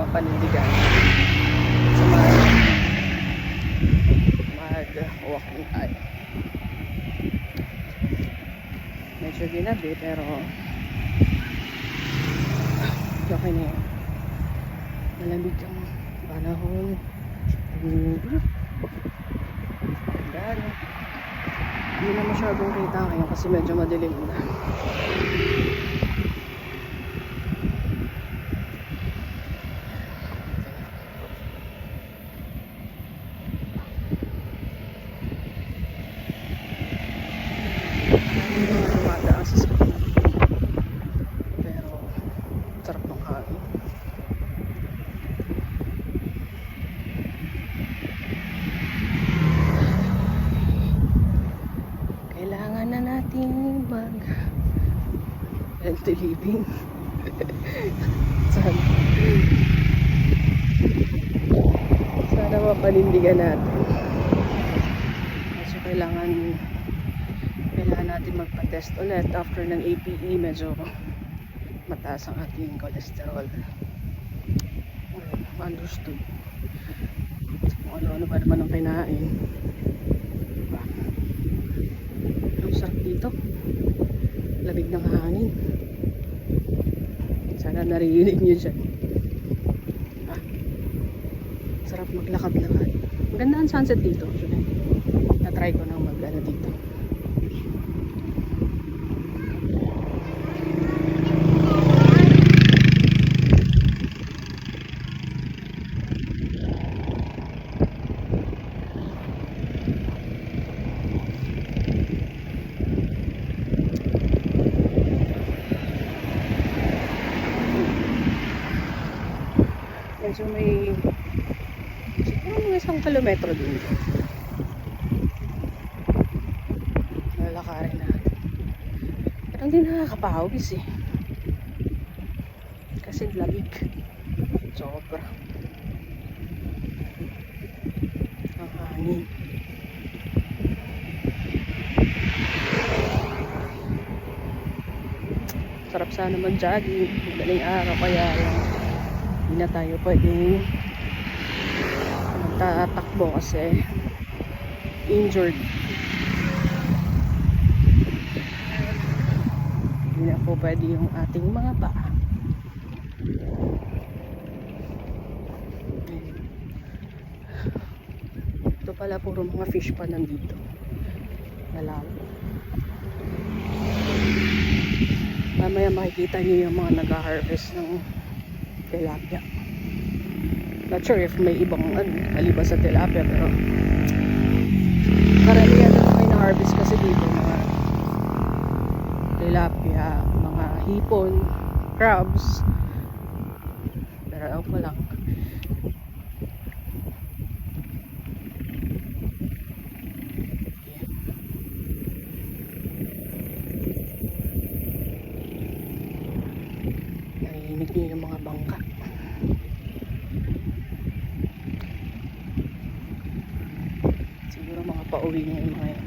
panindigan sa mag-walking tayo. Medyo ginabi pero okay na yun. Malamig ang panahon. Gano'n. Hindi na masyadong kita ngayon kasi medyo madilim na. Dumadaan sa sakit. Pero sarap ng hangin. Kailangan na natin mag healthy living. sana mapanindigan natin. Kasi kailangan natin magpa-test ulit after ng APE. Medyo mataas ang ating cholesterol. Understood. Kung ano-ano ba naman ang kinain. Diba? Ang sarap dito. Lamig ng hangin. Sana naririnig nyo dyan. Sarap maglakad-lakad. Maganda ang sunset dito. Na-try ko nang mag-ano dito. So may siguro mga 1 kilometro din lalakarin natin, pero hindi nakakapahawis kasi lamig sobra ang hangin. Sarap sana mag-jogging madaling araw, kaya hindi na tayo pwedeng magtatakbo kasi injured. Hindi na po pwede yung ating mga paa. Ito pala puro mga fish pa nandito. Nalalo. Mamaya makikita niyo yung mga nag-harvest ng tilapia. Not sure if may ibang maliban sa tilapia, pero karamihan na may na-harvest kasi dito mga tilapia, mga hipon, crabs. Pero ako lang. Narinig niyo yung mga bangka. Siguro mga pauwi niya yung mga yun.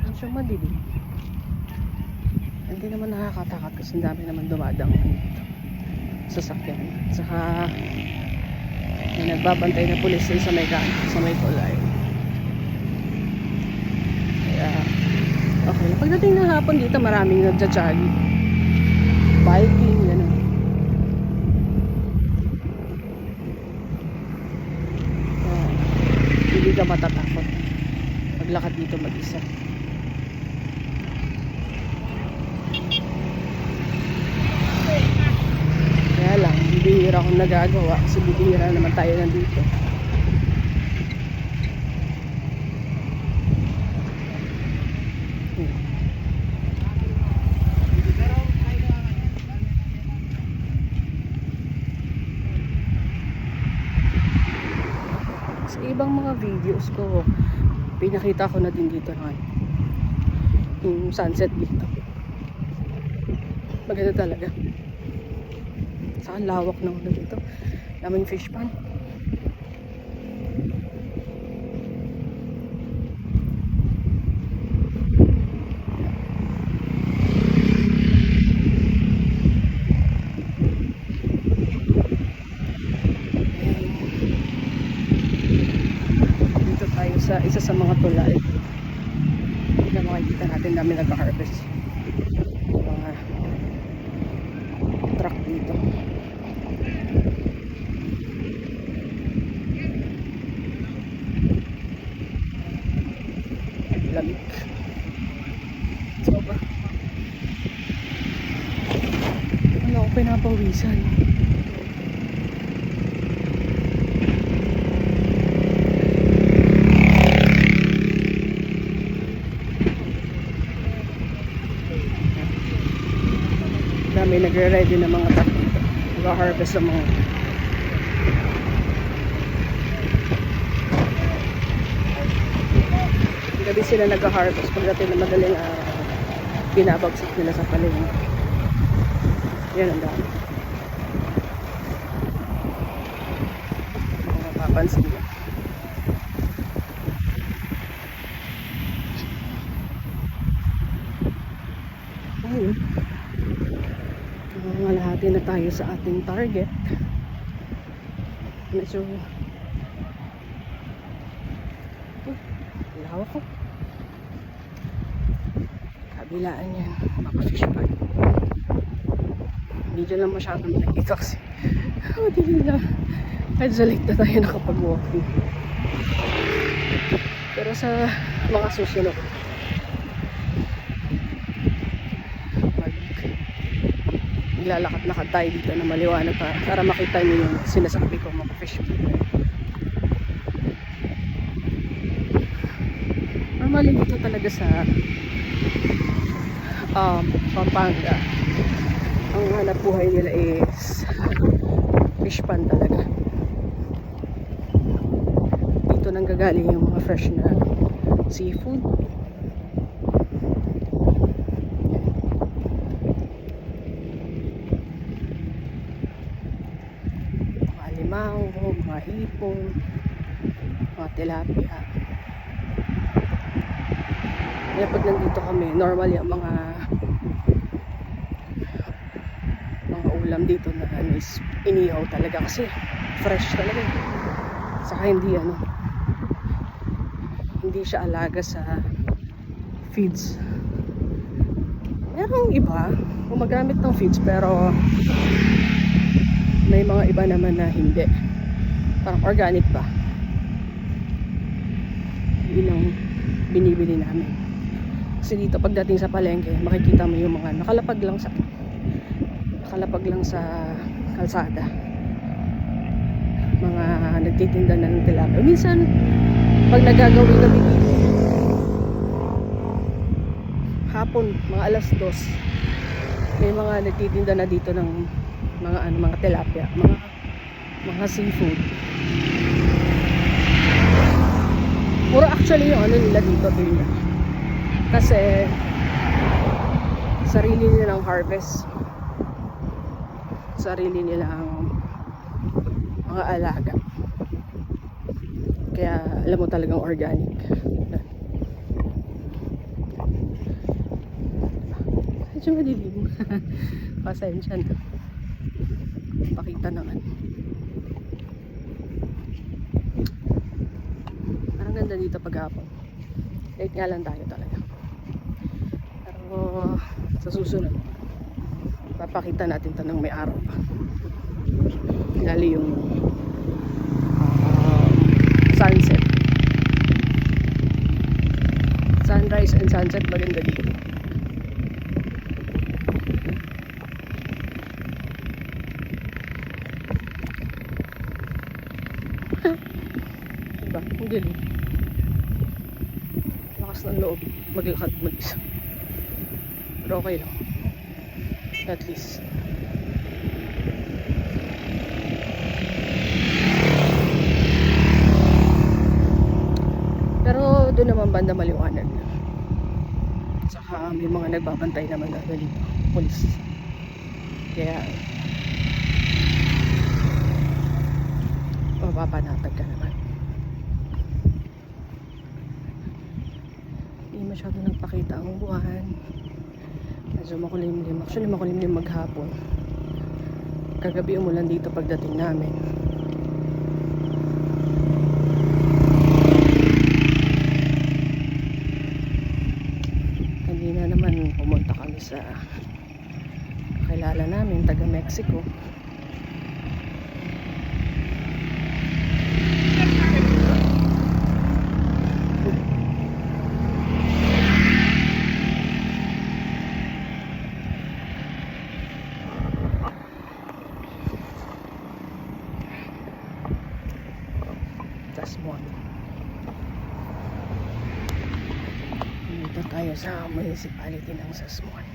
Medyo madilim. Hindi naman nakakatakot kasi ang dami naman dumadang sasakyan. Saka may nagbabantay na pulis sa may tulay. Kaya okay. Pagdating ng hapon dito, maraming nagja-jogging, biking, gano'n. Hindi ka matatakot maglakad dito mag-isa. Kaya lang, bibihira akong nagagawa kasi bibihira naman tayo nandito. mga videos ko, pinakita ko na din dito naman yung sunset dito. Maganda talaga. Saka lawak na ano dito. Daming fish pond. Dito tayo sa isa sa mga tulay na makikita natin, dami nag-harvest. Mga truck dito. Lamig. Sobra. Wala ako pinapawisan. Dami nagre-ready ng mga truck dito. Nag-harvest ng mga gabi sila nag-harvest. Pagdating na madaling araw, binabagsak nila sa palengke. Yan ang dami. Kung mapapansin nyo. Ayun. Malahati na tayo sa ating target. Medyo lawak ko. Kabilaan yan, mga fish pond. Hindi dyan lang masyadong nakikita kasi hindi na kahit sa lake na tayo nakapag-walking. Pero sa mga susunod, maglalakad-lakad tayo dito na maliwanag para makita niyo yung sinasabi ko, mga fish pond. Normally dito talaga sa Pampanga, ang hanap buhay nila is fish pond talaga. Dito nang gagaling yung mga fresh na seafood. Mga limango, mga hipon, mga tilapia. Kaya pag nandito kami, normally ang mga ulam dito na is inihaw talaga kasi fresh talaga. Saka hindi siya alaga sa feeds. Merong iba gumagamit ng feeds, pero may mga iba naman na hindi. Parang organic ba? Yun ang binibili namin. Kasi dito pagdating sa palengke, makikita mo yung mga nakalapag lang sa kalsada. Mga nagtitinda na ng tilapia. Minsan pag nagagawin kami dito hapon, mga 2:00, may mga nagtitinda na dito ng mga tilapia, mga seafood. Puro actually yung nila dito tinda. Kasi sarili nilang harvest, sarili nilang mga alaga, kaya alam mo talagang organic. Medyo madilim. Pasensya na, pakita naman. Parang ganda dito paghapon. Late nga lang tayo talaga. Pero sa susunod, papakita natin ito ng may araw pa. Lalo yung sunset. Sunrise and sunset, maganda dito. Diba? Ang galing. Lakas ng loob maglakad mag-isa. Pero okay lang. At least. Pero doon naman banda maliwanag. Saka may mga nagbabantay naman na dito, pulis. Kaya mapapanatag ka naman. Hindi masyado nagpakita ang buwan. Medyo makulimlim. Actually makulimlim maghapon. Kagabi umulan dito pagdating namin. Kanina naman pumunta kami sa kakilala namin, taga Mexico. Tasmon. Dito tayo sa municipality ng Sasmuan.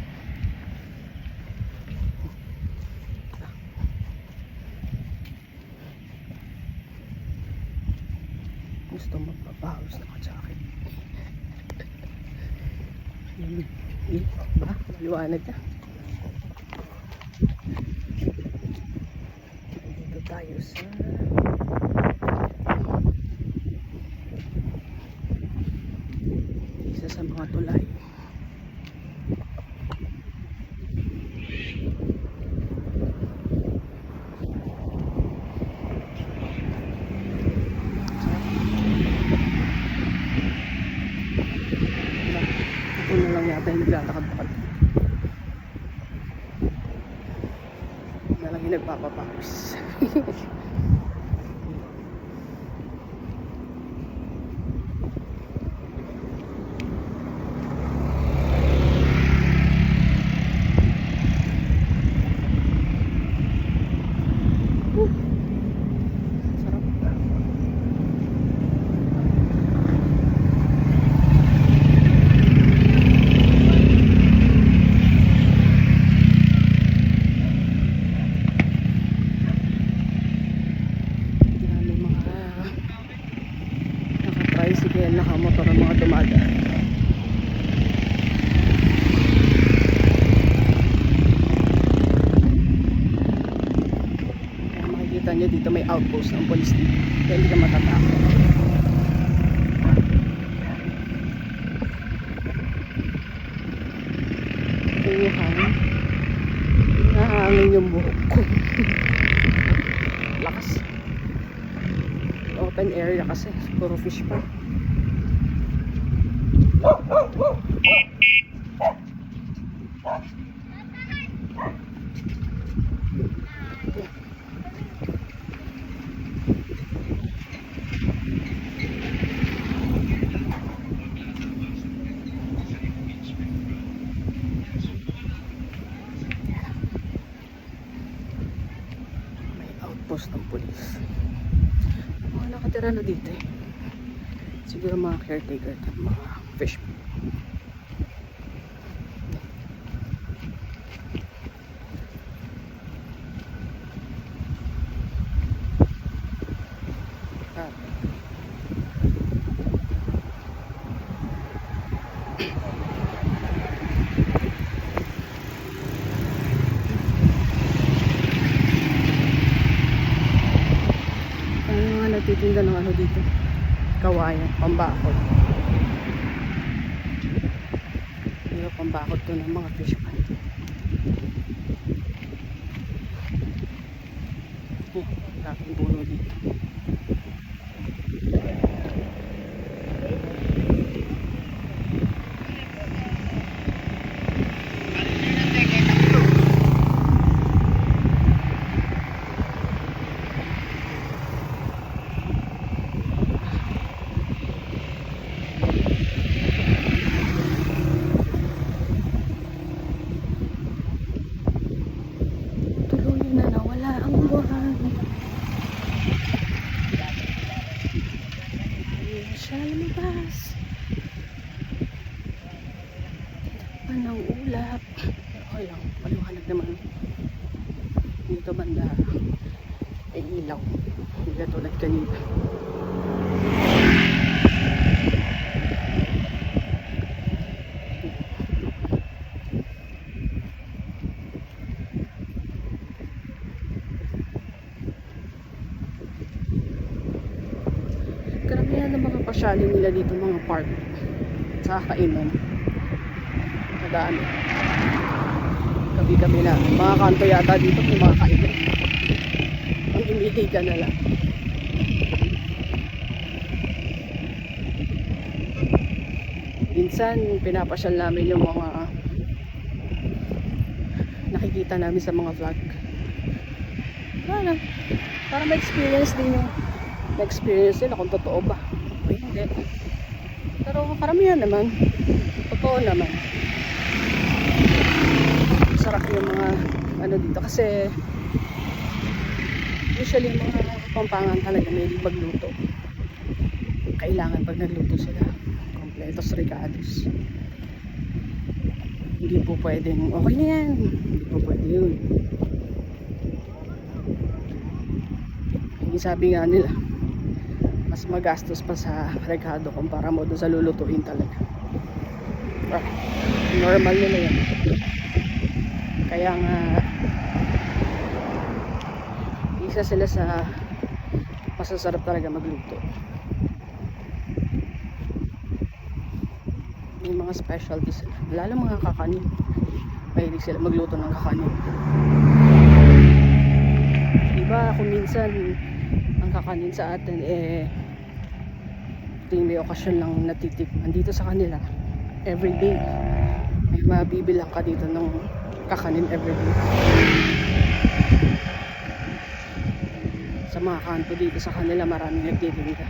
Gusto magpapahos na ka-jacket. Ba? Maliwanag na. Dito tayo sa isa sa mga tulay. Ito na lang yata yung naglalakad-lakad. Na lang yung nagpapapakos. Tricycle, nakamotor ang mga dumadaan. Makikita nyo dito may outpost ng police dito. Kaya hindi ka matatakot. Ito yung hangin. Nahangin yung buhok ko. Lakas. Open area kasi. Puro fish pa. May outpost ng police. Mga nakatira na dito eh. Siguro mga caretaker at mga fish. Nagtitinda ng ano dito, kawayan, pambakod. Dito pambakod to ng mga fish pan. Laking puno dito. Siya lumabas. Anong ulap? Okay lang, maliwanag naman. Dito banda ay ilaw. Hindi tulad kanina. pasyalin nila dito mga park sa kainan. Madami. Gabi-gabi na. Mga kanto yata dito kung mga kainan. Ang imili ka na lang. Minsan, pinapasyal namin yung mga nakikita namin sa mga vlog. Wala. Para ma-experience din yung na-experience nila kung totoo ba. Okay, hindi. Pero karamihan naman. Totoo naman. Sarap yung mga ano dito. Kasi usually yung mga Pampangan talaga may magluto. Kailangan pag nagluto sila kompletos regalos. Hindi po pwedeng okay na yan. Hindi po pwede yun. Sabi nga nila mas magastos pa sa rekado kumpara mo doon sa lulutuin talaga. Normal nila yan. Kaya nga isa sila sa masasarap talaga magluto. May mga specialties sila, lalo mga kakanin. Mahilig sila magluto ng kakanin. Diba kung minsan ang kakanin sa atin ito may okasyon lang natitikman. Dito sa kanila everyday may mabibilang ka dito ng kakanin everyday. Sa mga kanto dito sa kanila maraming nagtitinda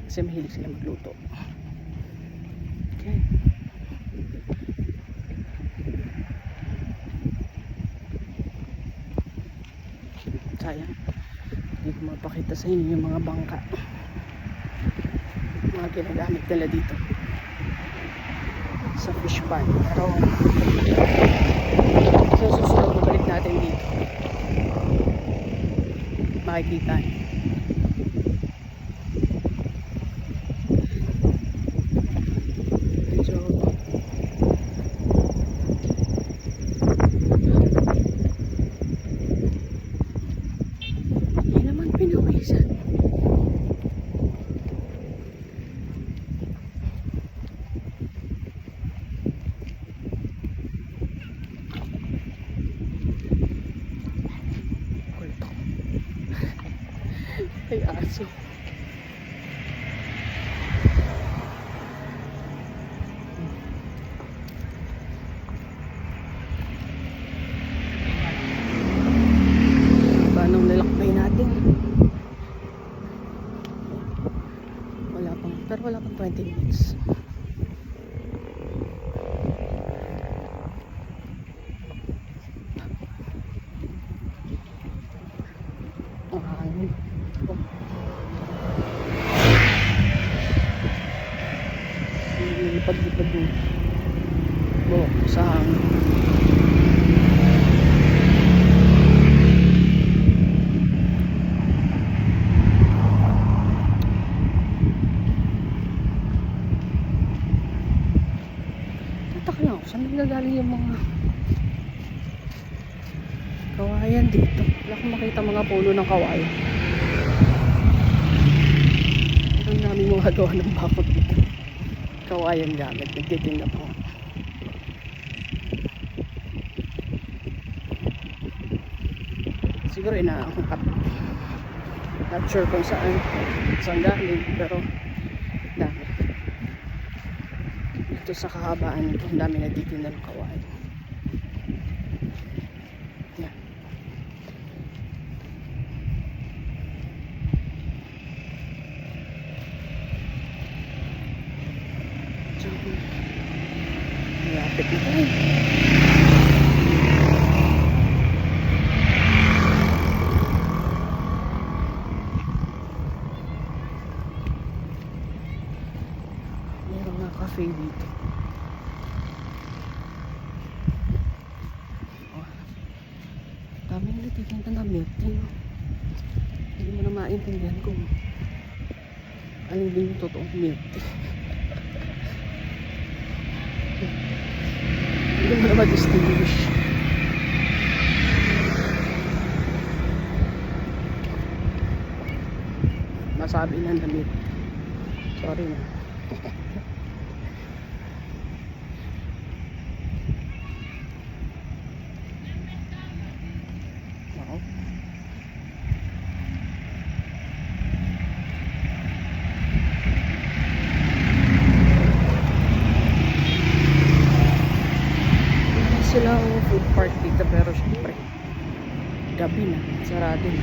kasi mahilig sila magluto. Okay. Sayang hindi ko mapakita sa inyo yung mga bangka, mga ginagamit nila dito sa fish pond. Pero sa susunod na balik natin dito makikita ay aso. Paano nilakbay natin? Wala pang, pero wala pang 20 minutes. Lipad-lipad yung buhok sa hangin. Tataka lang ako saan nagagaling yung mga kawayan dito. Wala akong makita mga puno ng kawayan. Ang daming mga gawa ng bakod dito. Kawayan gamit, nagtitinda pa. Siguro inaangkat. Not sure kung saan galing, pero dami. Dito sa kahabaan nito, ang dami nagtitinda ng kawayan. Yan. Malapit na tayo. Meron nga cafe dito. Dami na natitinda na milk tea. Hindi mo na maintindihan kung alin din yung totoong milk tea. Hindi mo na ma-distinguish. nasabi ng damit. Sorry na. Wow. Meron silang food park dito pero syempre gabi na, sarado na.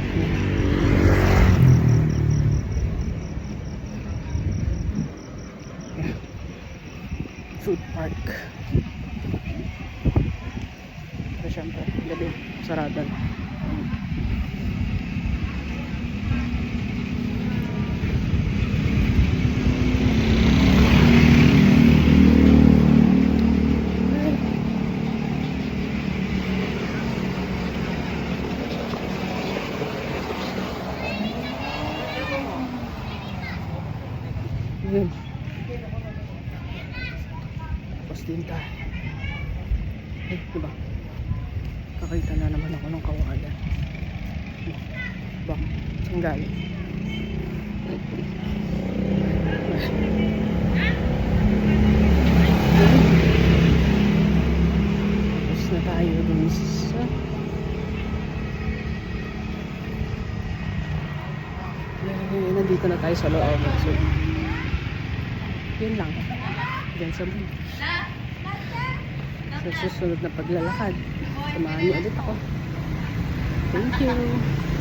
Yeah. Food park. Pero syempre, gabi, sarado na. Yun. Tapos din tayo. Eh, diba? Kakita na naman ako ng kawalan. Bak, ang galing. Tapos na tayo dun sa nandito na tayo sa loob. So, yun lang. Diyan sa buhay. Sa susunod na paglalakad, samahan niyo ulit ako. Thank you.